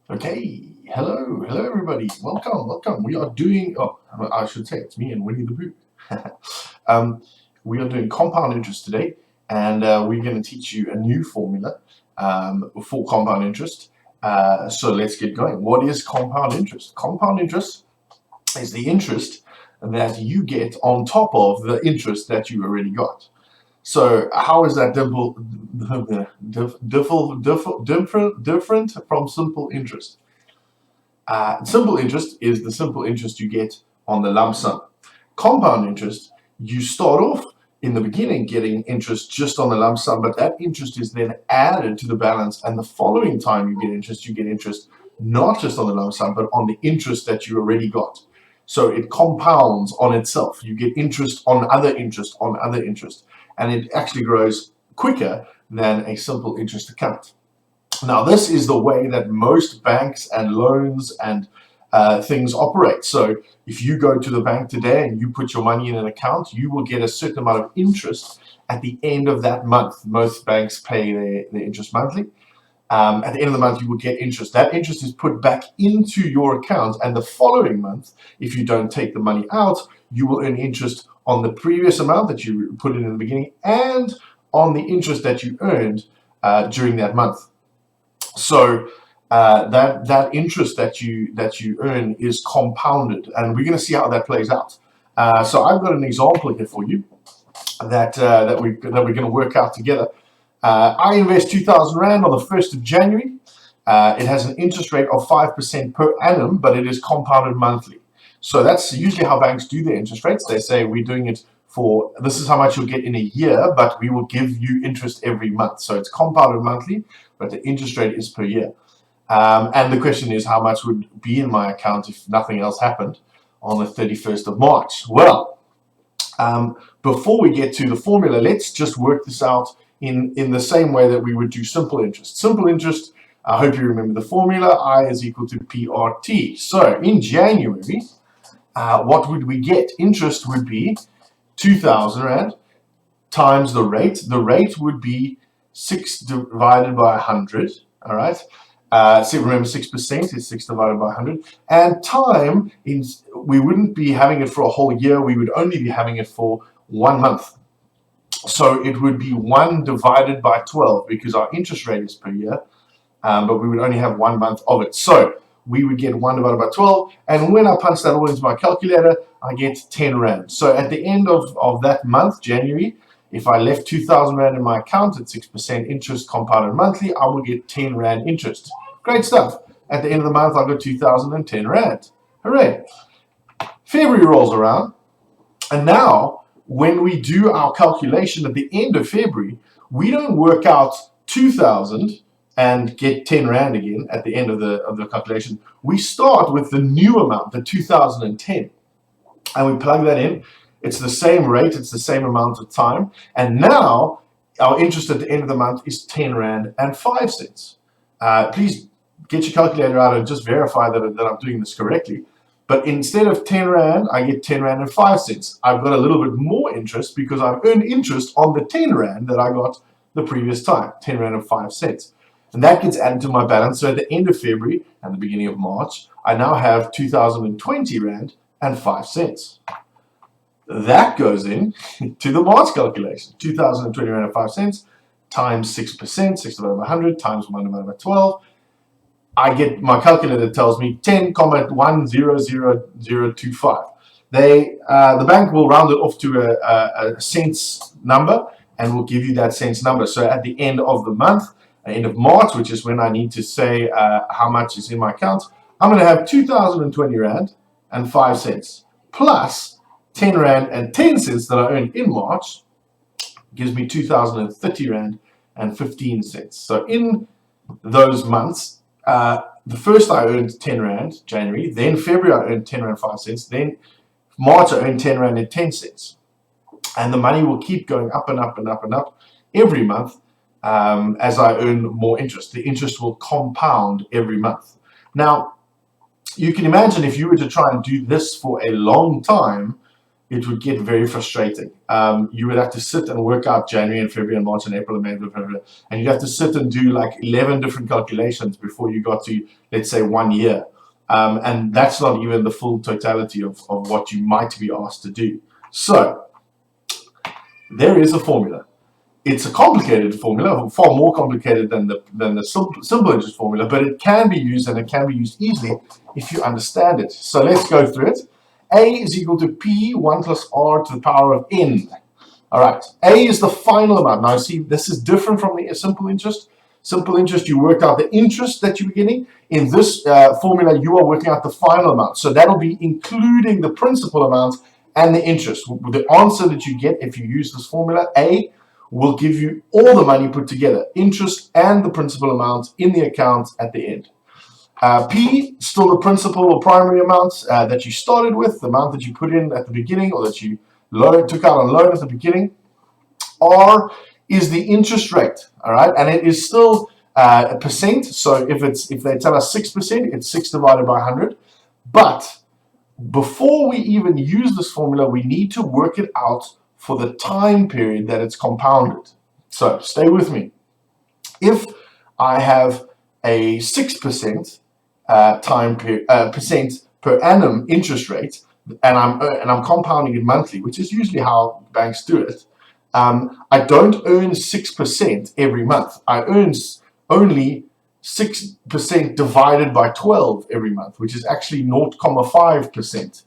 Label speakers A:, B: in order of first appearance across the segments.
A: Okay, hello everybody. Welcome. We are doing, I should say it's me and Winnie the Pooh. um, we are doing compound interest today, and we're going to teach you a new formula for compound interest. So let's get going. What is compound interest? Compound interest is the interest that you get on top of the interest that you already got. So how is that different from simple interest? Simple interest is the simple interest you get on the lump sum. Compound interest, you start off in the beginning getting interest just on the lump sum, but that interest is then added to the balance, and the following time you get interest not just on the lump sum, but on the interest that you already got. So it compounds on itself. You get interest on other interest on other interest, and it actually grows quicker than a simple interest account. Now, this is the way that most banks and loans and things operate. So if you go to the bank today and you put your money in an account, you will get a certain amount of interest at the end of that month. Most banks pay their interest monthly. At the end of the month, you will get interest. That interest is put back into your account, and the following month, if you don't take the money out, you will earn interest on the previous amount that you put in the beginning and on the interest that you earned during that month. So that interest that you earn is compounded, and we're going to see how that plays out. So I've got an example here for you that we're going to work out together. I invest 2,000 Rand on the 1st of January. It has an interest rate of 5% per annum, but it is compounded monthly. So that's usually how banks do their interest rates. They say we're doing it for, this is how much you'll get in a year, but we will give you interest every month. So it's compounded monthly, but the interest rate is per year. And the question is, how much would be in my account if nothing else happened on the 31st of March? Well, before we get to the formula, let's just work this out in the same way that we would do simple interest. Simple interest, I hope you remember the formula, I is equal to PRT. So in January, what would we get? Interest would be 2,000 Rand times the rate. The rate would be 6 divided by 100, all right? So remember 6% is 6 divided by 100. And time, we wouldn't be having it for a whole year. We would only be having it for 1 month. So it would be 1 divided by 12 because our interest rate is per year, but we would only have 1 month of it. So we would get 1 divided by 12. And when I punch that all into my calculator, I get 10 Rand. So at the end of that month, January, if I left 2,000 Rand in my account at 6% interest compounded monthly, I will get 10 Rand interest. Great stuff. At the end of the month, I've got 2,010 Rand. Hooray. February rolls around, and now when we do our calculation at the end of February, we don't work out 2,000 and get 10 Rand again at the end of the calculation. We start with the new amount, the 2,010, and we plug that in. It's the same rate, it's the same amount of time, and now our interest at the end of the month is 10 Rand and 5 cents. Please get your calculator out and just verify that I'm doing this correctly. But instead of 10 Rand, I get 10 Rand and 5 cents. I've got a little bit more interest because I've earned interest on the 10 Rand that I got the previous time, 10 Rand and 5 cents. And that gets added to my balance. So at the end of February and the beginning of March, I now have 2,020 Rand and 5 cents. That goes in to the March calculation. 2,020 Rand and 5 cents times 6%, 6 divided by 100, times 1 divided by 12. I get, my calculator tells me 10,100,025. The bank will round it off to a cents number and will give you that cents number. So at the end of the month, end of March, which is when I need to say how much is in my account, I'm going to have 2,020 Rand and 5 cents plus 10 Rand and 10 cents that I earned in March, gives me 2,030 Rand and 15 cents. So in those months, the first I earned 10 Rand, January, then February I earned 10 Rand 5 cents, then March I earned 10 Rand and 10 cents. And the money will keep going up and up and up and up every month as I earn more interest. The interest will compound every month. Now, you can imagine if you were to try and do this for a long time, it would get very frustrating. You would have to sit and work out January and February and March and April and May and February, and you'd have to sit and do like 11 different calculations before you got to, let's say, 1 year. And that's not even the full totality of what you might be asked to do. So there is a formula. It's a complicated formula, far more complicated than the simple interest formula, but it can be used, and it can be used easily if you understand it. So let's go through it. A is equal to P 1 plus R to the power of N. All right, A is the final amount. Now see, this is different from the simple interest. Simple interest, you work out the interest that you're getting. In this formula, you are working out the final amount. So that'll be including the principal amount and the interest. The answer that you get if you use this formula, A, will give you all the money put together, interest and the principal amount in the account at the end. P, still the principal or primary amount that you started with, the amount that you put in at the beginning or that you took out on loan at the beginning. R is the interest rate, all right, and it is still a percent. So if they tell us 6%, it's 6 divided by 100. But before we even use this formula, we need to work it out for the time period that it's compounded. So stay with me. If I have a 6% percent per annum interest rate, and I'm compounding it monthly, which is usually how banks do it, I don't earn 6% every month. I earn only 6% divided by 12 every month, which is actually 0.5%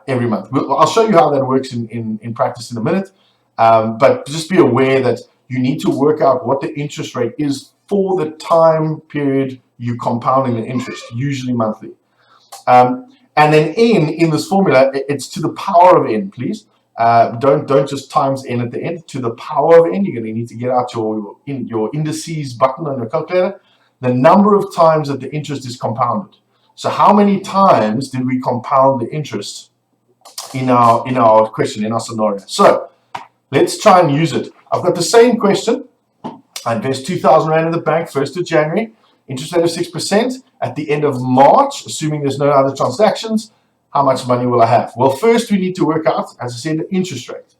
A: every month. I'll show you how that works in practice in a minute, but just be aware that you need to work out what the interest rate is for the time period you're compounding the interest, usually monthly. And then N in this formula, it's to the power of N, please. Don't just times N at the end. To the power of N, you're going to need to get out your indices button on your calculator, the number of times that the interest is compounded. So how many times did we compound the interest in our question, in our scenario? So let's try and use it. I've got the same question. I invest 2,000 Rand in the bank, 1st of January, interest rate of 6%. At the end of March, assuming there's no other transactions, how much money will I have? Well, first we need to work out, as I said, the interest rate.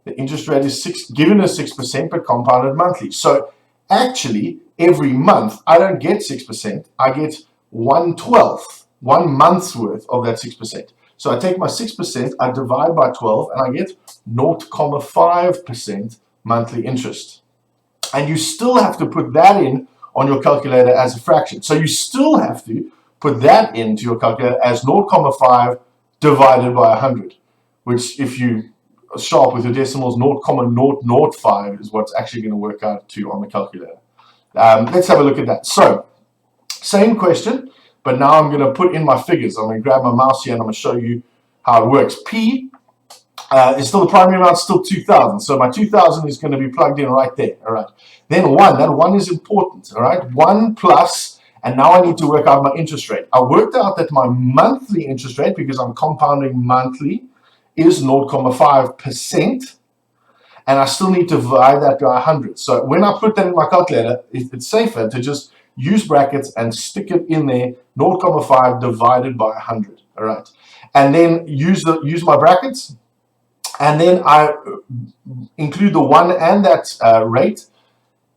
A: The interest rate is given as 6%, but compounded monthly. So actually, every month, I don't get 6%. I get 1/12, 1 month's worth of that 6%. So I take my 6%, I divide by 12, and I get 0.5% monthly interest. And you still have to put that in on your calculator as a fraction. So you still have to put that into your calculator as 0.5 divided by 100, which if you are sharp with your decimals, 0.005 is what's actually going to work out to on the calculator. Let's have a look at that. So same question, but now I'm going to put in my figures. I'm going to grab my mouse here and I'm going to show you how it works. P is still the primary amount, still 2,000. So my 2,000 is going to be plugged in right there. All right. Then 1, that 1 is important. All right. 1 plus, and now I need to work out my interest rate. I worked out that my monthly interest rate, because I'm compounding monthly, is 0.5%. And I still need to divide that by 100. So when I put that in my calculator, it's safer to just use brackets and stick it in there, 0.5 divided by 100. All right. And then use my brackets. And then I include the 1 and that rate,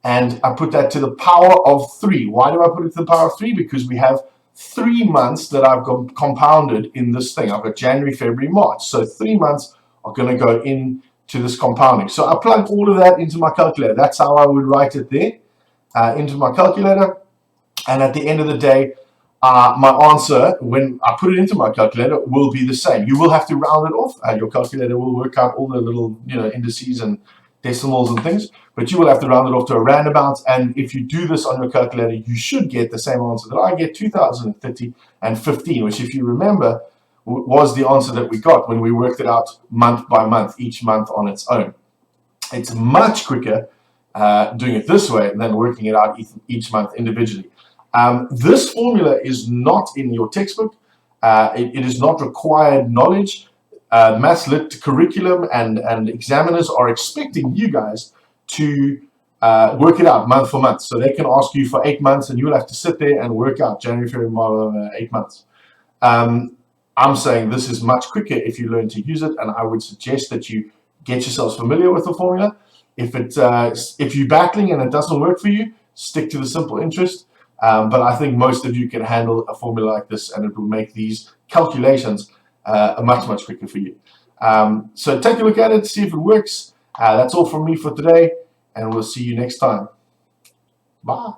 A: and I put that to the power of 3. Why do I put it to the power of 3? Because we have 3 months that I've got compounded in this thing. I've got January, February, March. So 3 months are going to go into this compounding. So I plug all of that into my calculator. That's how I would write it there into my calculator. And at the end of the day, my answer, when I put it into my calculator, will be the same. You will have to round it off. Your calculator will work out all the little indices and decimals and things, but you will have to round it off to a roundabout. And if you do this on your calculator, you should get the same answer that I get, 2,030 and 15, which, if you remember, was the answer that we got when we worked it out month by month, each month on its own. It's much quicker doing it this way than working it out each month individually. This formula is not in your textbook. It is not required knowledge. Maths Lit curriculum and examiners are expecting you guys to work it out month for month. So they can ask you for 8 months and you'll have to sit there and work out January, February, March, 8 months. I'm saying this is much quicker if you learn to use it, and I would suggest that you get yourselves familiar with the formula. If you're battling and it doesn't work for you, stick to the simple interest. But I think most of you can handle a formula like this, and it will make these calculations much quicker for you. So take a look at it, see if it works. That's all from me for today, and we'll see you next time. Bye.